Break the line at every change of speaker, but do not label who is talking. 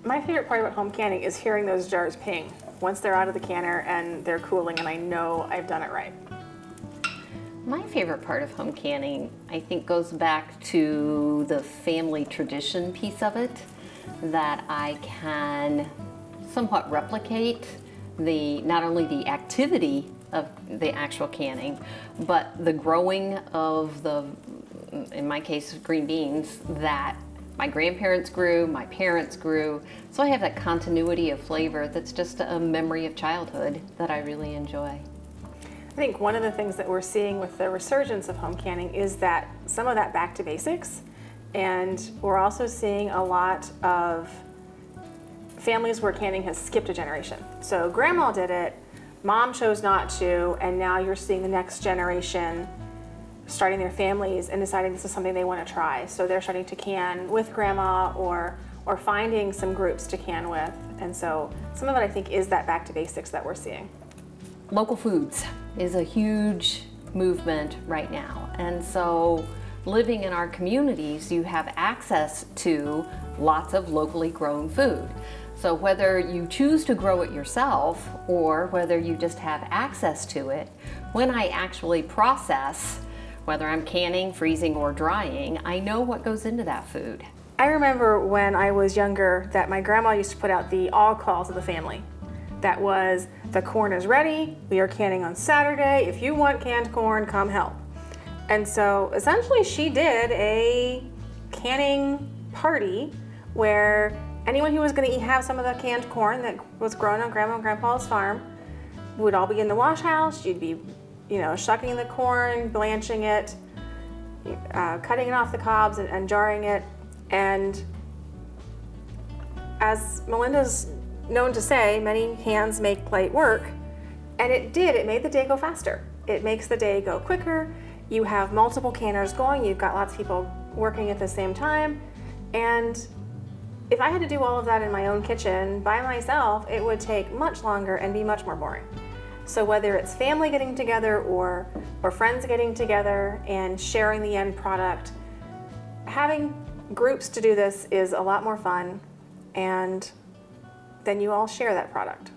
My favorite part about home canning is hearing those jars ping once they're out of the canner and they're cooling and I know I've done it right.
My favorite part of home canning, I think, goes back to the family tradition piece of it, that I can somewhat replicate not only the activity of the actual canning, but the growing of in my case, green beans that my grandparents grew, my parents grew. So I have that continuity of flavor that's just a memory of childhood that I really enjoy.
I think one of the things that we're seeing with the resurgence of home canning is that some of that back to basics, and we're also seeing a lot of families where canning has skipped a generation. So grandma did it, mom chose not to, and now you're seeing the next generation starting their families and deciding this is something they want to try. So they're starting to can with grandma or finding some groups to can with. And so some of it I think is that back to basics that we're seeing.
Local foods is a huge movement right now. And so living in our communities, you have access to lots of locally grown food. So whether you choose to grow it yourself or whether you just have access to it, when I actually process, whether I'm canning, freezing, or drying, I know what goes into that food.
I remember when I was younger that my grandma used to put out the all calls of the family. That was, the corn is ready, we are canning on Saturday, if you want canned corn, come help. And so essentially she did a canning party where anyone who was going to have some of the canned corn that was grown on Grandma and Grandpa's farm would all be in the wash house. You'd be, shucking the corn, blanching it, cutting it off the cobs and jarring it. And as Melinda's known to say, many hands make light work. And it did. It made the day go faster. It makes the day go quicker. You have multiple canners going. You've got lots of people working at the same time. And if I had to do all of that in my own kitchen by myself, it would take much longer and be much more boring. So whether it's family getting together or friends getting together and sharing the end product, having groups to do this is a lot more fun, and then you all share that product.